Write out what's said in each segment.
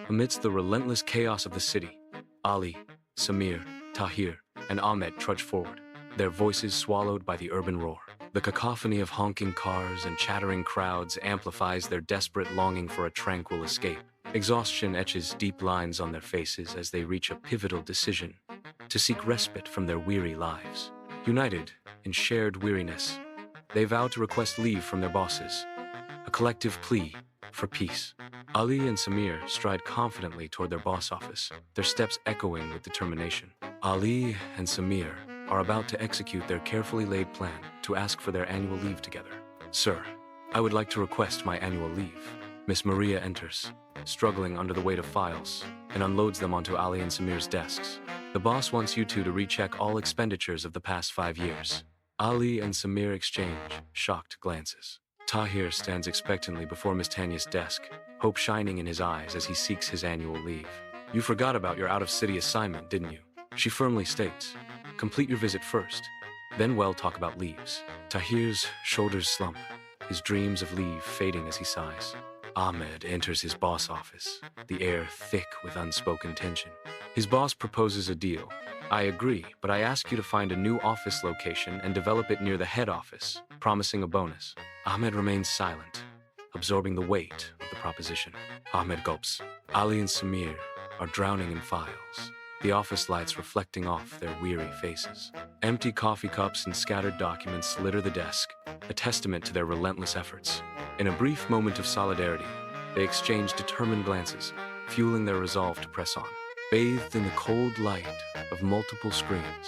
Amidst the relentless chaos of the city, Ali, Samir, Tahir, and Ahmed trudge forward, their voices swallowed by the urban roar. The cacophony of honking cars and chattering crowds amplifies their desperate longing for a tranquil escape. Exhaustion etches deep lines on their faces as they reach a pivotal decision to seek respite from their weary lives. United in shared weariness, they vow to request leave from their bosses, a collective plea for peace. Ali and Samir stride confidently toward their boss office, their steps echoing with determination. Ali and Samir are about to execute their carefully laid plan to ask for their annual leave together. "Sir, I would like to request my annual leave." Miss Maria enters, struggling under the weight of files, and unloads them onto Ali and Samir's desks. "The boss wants you two to recheck all expenditures of the past 5 years." Ali and Samir exchange shocked glances. Tahir stands expectantly before Miss Tanya's desk, hope shining in his eyes as he seeks his annual leave. "You forgot about your out-of-city assignment, didn't you?" she firmly states. "Complete your visit first, then we'll talk about leaves." Tahir's shoulders slump, his dreams of leave fading as he sighs. Ahmed enters his boss office, the air thick with unspoken tension. His boss proposes a deal. "I agree, but I ask you to find a new office location and develop it near the head office, promising a bonus." Ahmed remains silent, absorbing the weight of the proposition. Ahmed gulps. Ali and Samir are drowning in files, the office lights reflecting off their weary faces. Empty coffee cups and scattered documents litter the desk, a testament to their relentless efforts. In a brief moment of solidarity, they exchange determined glances, fueling their resolve to press on. Bathed in the cold light of multiple screens,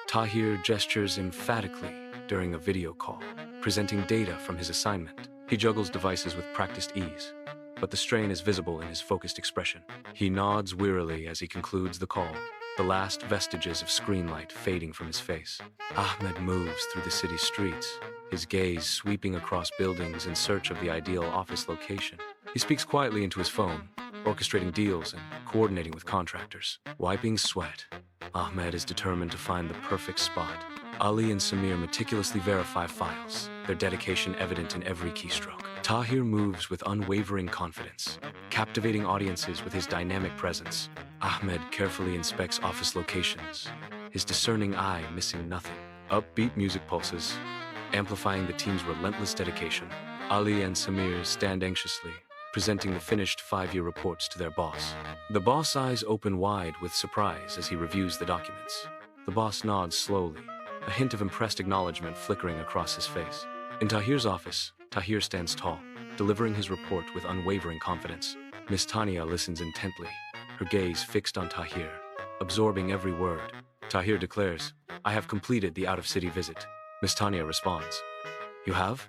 Tahir gestures emphatically during a video call, presenting data from his assignment. He juggles devices with practiced ease, but the strain is visible in his focused expression. He nods wearily as he concludes the call, the last vestiges of screen light fading from his face. Ahmed moves through the city streets, his gaze sweeping across buildings in search of the ideal office location. He speaks quietly into his phone, orchestrating deals and coordinating with contractors. Wiping sweat, Ahmed is determined to find the perfect spot. Ali and Samir meticulously verify files, their dedication evident in every keystroke. Tahir moves with unwavering confidence, captivating audiences with his dynamic presence. Ahmed carefully inspects office locations, his discerning eye missing nothing. Upbeat music pulses, amplifying the team's relentless dedication. Ali and Samir stand anxiously, presenting the finished 5-year reports to their boss. The boss' eyes open wide with surprise as he reviews the documents. The boss nods slowly, a hint of impressed acknowledgement flickering across his face. In Tahir's office, Tahir stands tall, delivering his report with unwavering confidence. Miss Tanya listens intently, her gaze fixed on Tahir, absorbing every word. Tahir declares, "I have completed the out-of-city visit." Miss Tanya responds, "You have?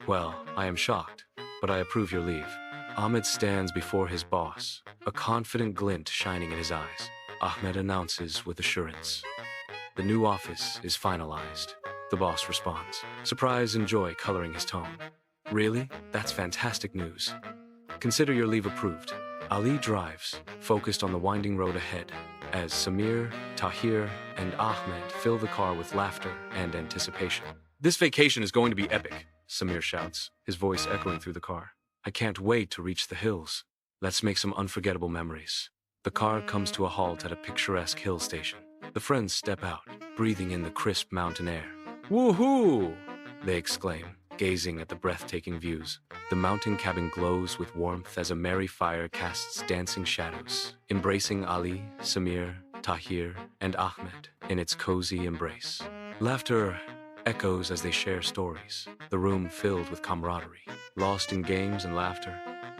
Well, I am shocked, but I approve your leave." Ahmed stands before his boss, a confident glint shining in his eyes. Ahmed announces with assurance, "The new office is finalized." The boss responds, surprise and joy coloring his tone. "Really? That's fantastic news. Consider your leave approved." Ali drives, focused on the winding road ahead, as Samir, Tahir, and Ahmed fill the car with laughter and anticipation. "This vacation is going to be epic," Samir shouts, his voice echoing through the car. "I can't wait to reach the hills. Let's make some unforgettable memories." The car comes to a halt at a picturesque hill station. The friends step out, breathing in the crisp mountain air. "Woohoo!" they exclaim, gazing at the breathtaking views. The mountain cabin glows with warmth as a merry fire casts dancing shadows, embracing Ali, Samir, Tahir, and Ahmed in its cozy embrace. Laughter echoes as they share stories, the room filled with camaraderie. Lost in games and laughter,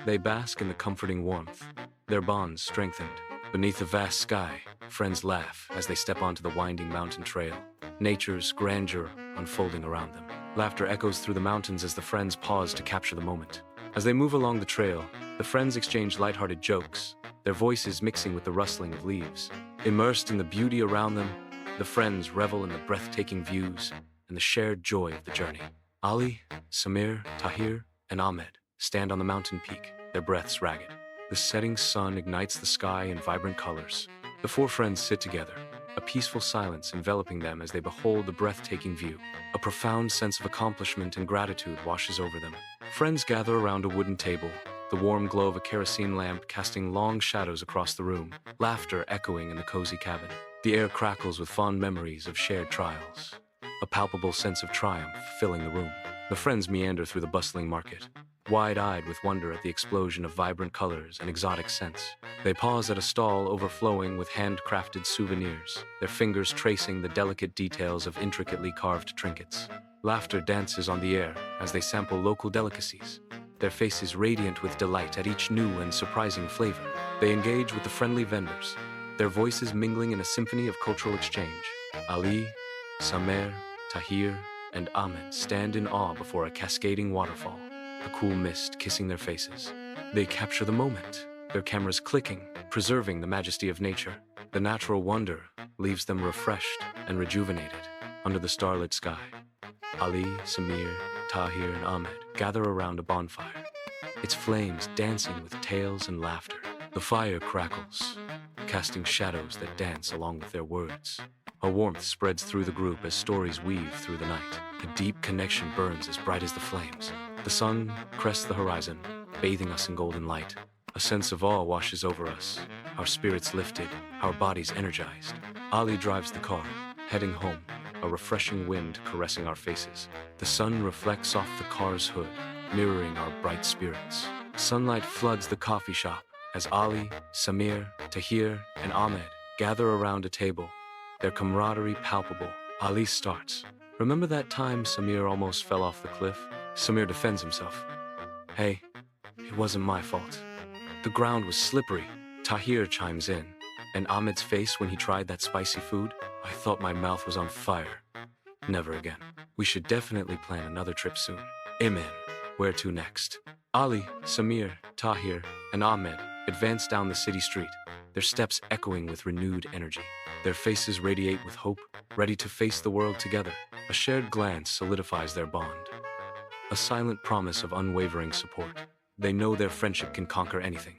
they bask in the comforting warmth, their bonds strengthened. Beneath a vast sky, friends laugh as they step onto the winding mountain trail, nature's grandeur unfolding around them. Laughter echoes through the mountains as the friends pause to capture the moment. As they move along the trail, the friends exchange lighthearted jokes, their voices mixing with the rustling of leaves. Immersed in the beauty around them, the friends revel in the breathtaking views and the shared joy of the journey. Ali, Samir, Tahir, and Ahmed stand on the mountain peak, their breaths ragged. The setting sun ignites the sky in vibrant colors. The 4 friends sit together, a peaceful silence enveloping them as they behold the breathtaking view. A profound sense of accomplishment and gratitude washes over them. Friends gather around a wooden table, the warm glow of a kerosene lamp casting long shadows across the room, laughter echoing in the cozy cabin. The air crackles with fond memories of shared trials, a palpable sense of triumph filling the room. The friends meander through the bustling market, wide-eyed with wonder at the explosion of vibrant colors and exotic scents. They pause at a stall overflowing with handcrafted souvenirs, their fingers tracing the delicate details of intricately carved trinkets. Laughter dances on the air as they sample local delicacies, their faces radiant with delight at each new and surprising flavor. They engage with the friendly vendors, their voices mingling in a symphony of cultural exchange. Ali, Samer, Tahir, and Ahmed stand in awe before a cascading waterfall, the cool mist kissing their faces. They capture the moment, their cameras clicking, preserving the majesty of nature. The natural wonder leaves them refreshed and rejuvenated under the starlit sky. Ali, Samir, Tahir, and Ahmed gather around a bonfire, its flames dancing with tales and laughter. The fire crackles, casting shadows that dance along with their words. A warmth spreads through the group as stories weave through the night. A deep connection burns as bright as the flames. The sun crests the horizon, bathing us in golden light. A sense of awe washes over us, our spirits lifted, our bodies energized. Ali drives the car, heading home, a refreshing wind caressing our faces. The sun reflects off the car's hood, mirroring our bright spirits. Sunlight floods the coffee shop as Ali, Samir, Tahir, and Ahmed gather around a table, their camaraderie palpable. Ali starts. "Remember that time Samir almost fell off the cliff?" Samir defends himself. "Hey, it wasn't my fault. The ground was slippery." Tahir chimes in. "And Ahmed's face when he tried that spicy food? I thought my mouth was on fire. Never again. We should definitely plan another trip soon." Amen. Where to next? Ali, Samir, Tahir, and Ahmed advance down the city street, their steps echoing with renewed energy. Their faces radiate with hope, ready to face the world together. A shared glance solidifies their bond, a silent promise of unwavering support. They know their friendship can conquer anything.